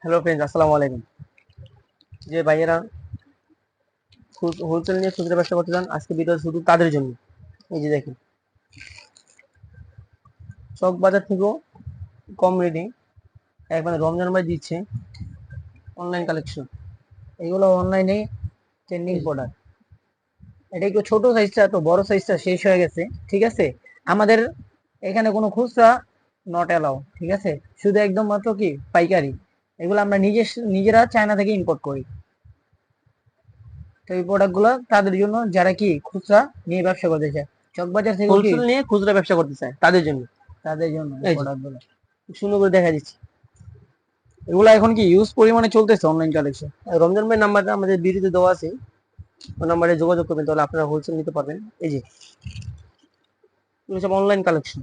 Hello friends, আসসালামু আলাইকুম। যে ভাইয়েরা হোলসেল নিয়ে খুচরা ব্যবসা করতে চান, আজকে ভিডিও শুধু তাদের জন্য। এই যে দেখেন, চক বাজার থেকেও কম রেটে একবার রমজান ভাই দিচ্ছে অনলাইন কালেকশন। এগুলো অনলাইনে ট্রেন্ডিং প্রোডাক্ট। এটা একটু ছোট সাইজটা, তো বড় সাইজটা শেষ হয়ে গেছে। ঠিক আছে, আমাদের এখানে কোনো খুচরা নট অ্যালাউ। ঠিক আছে, শুধু একদম মাত্র কি পাইকারি। এগুলো আমরা নিজেরা চায়না থেকে ইম্পোর্ট করি। তো এই প্রোডাক্টগুলো তাদের জন্য যারা কি খুচরা নিয়ে ব্যবসা করতে চায়, চকবাজার থেকে কি হোলসেল নিয়ে খুচরা ব্যবসা করতে চায় তাদের জন্য। তাদের জন্য এই এই যে প্রোডাক্টগুলো সুন্দর করে দেখা দিচ্ছি। এগুলো এখন কি ইউজ পরিমাণে চলতেছে অনলাইন কালেকশন। রমজান ভাই নাম্বারটা আমাদের ভিডিওতে দেওয়া আছে, ওই নাম্বারে যোগাযোগ করবেন, তাহলে আপনারা হোলসেল নিতে পারবেন। এই যে এগুলো সব অনলাইন কালেকশন,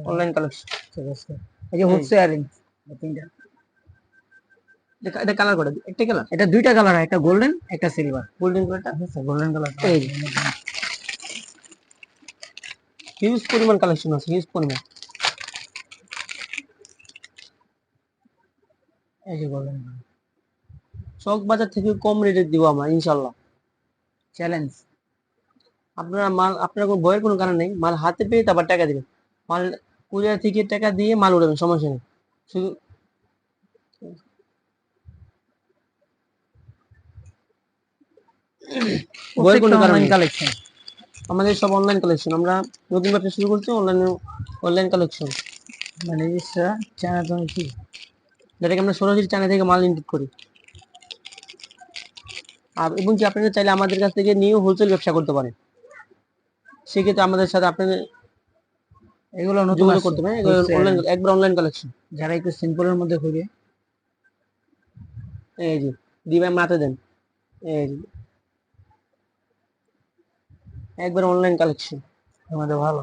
অনলাইন কালেকশন। ঠিক আছে, এই যে হুডস ইয়ারিংস তিনটা। এটা কালার করে একটা কালার, এটা দুইটা কালার, একটা গোল্ডেন একটা সিলভার। গোল্ডেন কালারটা গোল্ডেন কালার এই হিউজ পরিমাণ কালেকশন আছে, হিউজ পরিমাণ। এই যে গোল্ডেন চক বাজার থেকে কম রেটে দিব আমরা ইনশাল্লাহ। চ্যালেঞ্জ। আপনারা মাল, আপনার কোনো ভয়ের কোনো কারণ নেই, মাল হাতে পেয়ে তারপর টাকা দিবেন। মাল কুরিয়ার থেকে টাকা দিয়ে মাল উঠাবেন, সমস্যা নেই। শুধু ভয়ের কোনো কারণ অনলাইন নেই। কালেকশন। আমাদের সব অনলাইন কালেকশন, আমরা নতুন ব্যবসা শুরু করছি অনলাইন, অনলাইন কালেকশন, মানে চায়না তুমি কি যেটাকে আমরা সরাসরি চায়না থেকে মাল ইনপুট করি। আর এবং কি আপনারা চাইলে আমাদের কাছ থেকে নিয়েও হোলসেল ব্যবসা করতে পারেন। সেক্ষেত্রে আমাদের সাথে আপনাদের এগুলো নতুন যোগাযোগ আসছে করতে পারেন। অনলাইন, একবার অনলাইন কালেকশন। যারা একটু সিম্পলের মধ্যে খুঁজে। এই যে দিবেন মাতে দেন, এই যে একবার অনলাইন কালেকশন আমাদের ভালো।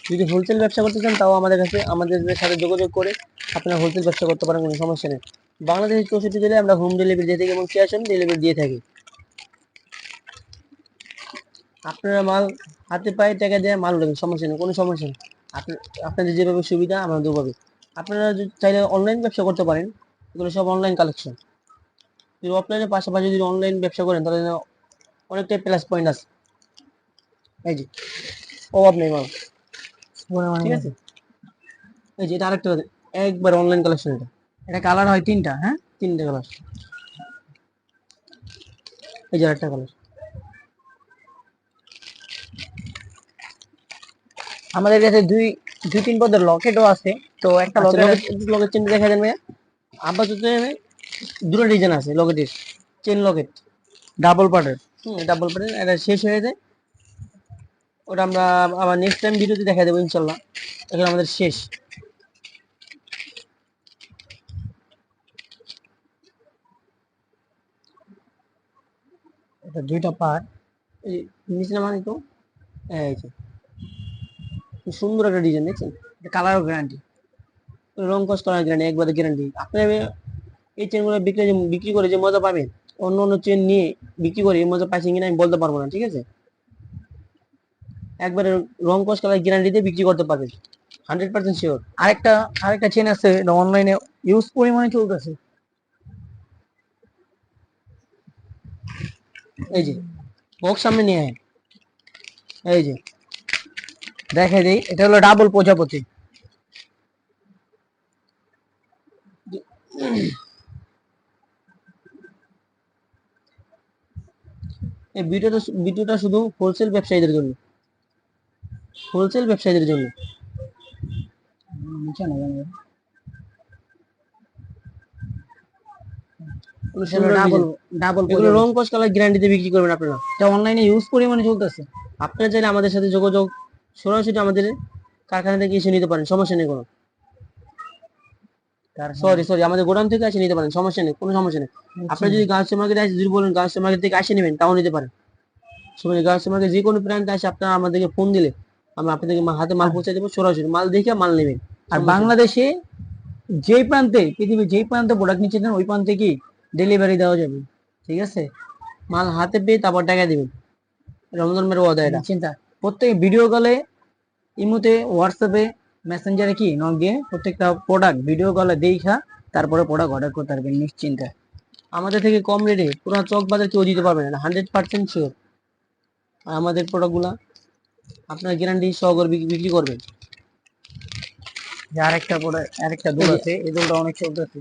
যদি হোলসেল ব্যবসা করতে চান, তাও আমাদের কাছে, আমাদের সাথে যোগাযোগ করে আপনারা হোলসেল ব্যবসা করতে পারেন, কোনো সমস্যা নেই। বাংলাদেশের 64 জেলায় আমরা হোম ডেলিভারি দিয়ে থাকি এবং ক্যাশ অন ডেলিভারি দিয়ে থাকি। আপনারা মাল হাতে পায়ে টাকা দিয়ে মাল উঠাবেন, সমস্যা নেই, কোনো সমস্যা নেই। আপনাদের যেভাবে সুবিধা আমাদের ওভাবে। আপনারা যদি চাইলে অনলাইন ব্যবসা করতে পারেন, এগুলো সব অনলাইন কালেকশন। যদি অফলাইনের পাশাপাশি যদি অনলাইন ব্যবসা করেন, তাহলে অনেকটাই প্লাস পয়েন্ট আছে। এই যে অভাব নেই মাল, ঠিক আছে। এই যে এটা আরেকটা একবার অনলাইন কালেকশন। এটা কালার হয় তিনটা, হ্যাঁ তিনটে কালার। এই যে আরেকটা কালার। আমাদের কাছে দুই দুই তিন পদের লকেটও আছে। তো একটা আচ্ছা, লকেট লগের চেনটা দেখা দেন ভাইয়া। আপাতত দুটো ডিজাইন আছে লগেটের, চেন লকেট, ডাবল পার্টের। Double pattern. এটা শেষ হয়ে যায়, ওটা আমরা আবার নেক্সট টাইম ভিডিওতে দেখা দেবো ইনশাল্লাহ। এখন আমাদের শেষ। এটা দুইটা পার্ট। এই নিচে নামান তো, এই যে কি সুন্দর একটা ডিজাইন দেখছেন। কালারও গ্যারান্টি। রং কস করার গ্যারান্টি, একবারে গ্যারান্টি। আপনি এই চেনগুলো বিক্রি করে যে মজা পাবেন, অন্য অন্য চেন নিয়ে বিক্রি করে এই মজা পাইছেন কিনা আমি বলতে পারবো না, ঠিক আছে। একবারে রং কস কালার গ্যারান্টি দিয়ে বিক্রি করতে পারবেন, 100% শিওর। আরেকটা আরেকটা চেন আছে, এটা অনলাইনে ইউজ পরিমাণে চলতেছে। এই যে বক্স সামনে নিয়ে আয়, এই যে দেখে দিই, এটা হলো ডাবল প্রজাপতি। এই ভিডিওটা শুধু হোলসেল ব্যবসায়ীদের জন্য, হোলসেল ব্যবসায়ীদের জন্য। নিচে না জানি। ডাবল ডাবল এগুলো রং কস কালার গ্যারান্টিতে বিক্রি করবেন আপনারা। এটা অনলাইনে ইউজ পরিমাণে চলতেছে। আপনারা চাইলে আমাদের সাথে যোগাযোগ, সরাসরি আমাদের কারখানা থেকে এসে নিতে পারেন, সমস্যা নেই কোনো। সরি আমাদের গোডাউন থেকে এসে নিতে পারেন, সমস্যা নেই, কোনো সমস্যা নেই। আপনি যদি গার্লস মার্কেটে আসে, যদি বলেন গার্লস মার্কেট থেকে আসে নেবেন, তাও নিতে পারেন। সময় গার্লস মার্কেট যে কোনো প্রান্তে আসে আপনারা আমাদেরকে ফোন দিলে আমরা আপনাদেরকে হাতে মাল পৌঁছে দেবো, সরাসরি মাল দেখে মাল নেবেন। আর বাংলাদেশে যেই প্রান্তে, পৃথিবীর যেই প্রান্তে প্রোডাক্ট নিচ্ছেন ওই প্রান্তে কি ডেলিভারি দেওয়া যাবে, ঠিক আছে। মাল হাতে পেয়ে তারপর টাকা দিবেন, রমজান মের ওয়াদা এটা। চিন্তা প্রত্যেক ভিডিও কলে, ইমোতে, হোয়াটসঅ্যাপে মেসেঞ্জারে কি নক দিয়ে প্রত্যেকটা প্রোডাক্ট ভিডিও কলে দেখা তারপরে প্রোডাক্ট অর্ডার করতে পারবেন নিশ্চিন্তে। আমাদের থেকে কম রেটে পুরো চক বাজার কেউ দিতে পারবে না, 100% শিওর। আর আমাদের প্রোডাক্টগুলা আপনার গ্যারান্টি সহকারে বিক্রি করবেন। যে আরেকটা প্রোডাক্ট আরেকটা দুল আছে, এই দুলটা অনেক চলতেছে।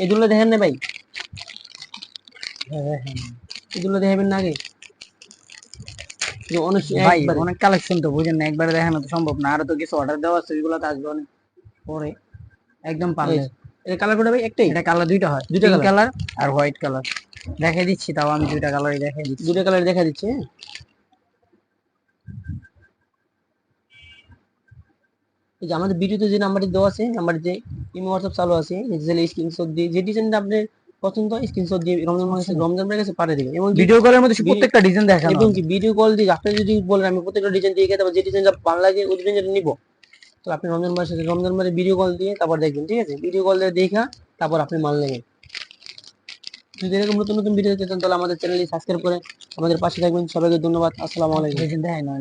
এগুলো দেখেন না ভাই, হ্যাঁ, এগুলো দেখাবেন না আগে, যে অনেক ভাই একবারে। অনেক কালেকশন তো বুঝেন না, একবারে দেখানো তো সম্ভব না, আরো তো কিছু অর্ডার দেওয়া আছে, ওইগুলো তো আসবে অনেক পরে একদম পারলে। এই কালার কোডটা ভাই একটাই, এটা কালার দুইটা হয়, দুইটা পিঙ্ক কালার, কালার আর হোয়াইট কালার। দেখাই দিচ্ছি, তাও আমি দুইটা কালারই দেখাই দিচ্ছি। দুইটা কালার দেখা দিচ্ছে। হ্যাঁ, এই যে আমাদের ভিডিওতে যে নাম্বারটি দেওয়া আছে, নাম্বারে যে ইমো হোয়াটসঅ্যাপ চালু আছে, যে স্ক্রিনশট দিয়ে যে ডিজাইনটা আপনার পছন্দ হয় স্ক্রিনশট দিয়ে রমজান ভাইয়ের কাছে পাঠিয়ে দিবেন। এবং ভিডিও কলের মধ্যে প্রত্যেকটা ডিজাইন দেখানো এবং হবে। কি ভিডিও কল দিয়ে আপনি যদি বলেন আমি প্রত্যেকটা ডিজাইন দিয়ে দেবো, যে ডিজাইনটা ভালো লাগে ওই ডিজাইনটা নিব, তো আপনি রমজান ভাইয়ের সাথে রমজান ভাইয়ের ভিডিও কল দিয়ে তারপর দেখবেন, ঠিক আছে? ভিডিও কল দিয়ে দেখা তারপর আপনি মাল নেবেন। যদি এরকম নতুন নতুন ভিডিও দেখতে চান তাহলে আমাদের চ্যানেলটি সাবস্ক্রাইব করে আমাদের পাশে থাকবেন। সবাইকে ধন্যবাদ। আসসালামু আলাইকুম। ডিজাইন দেখাই না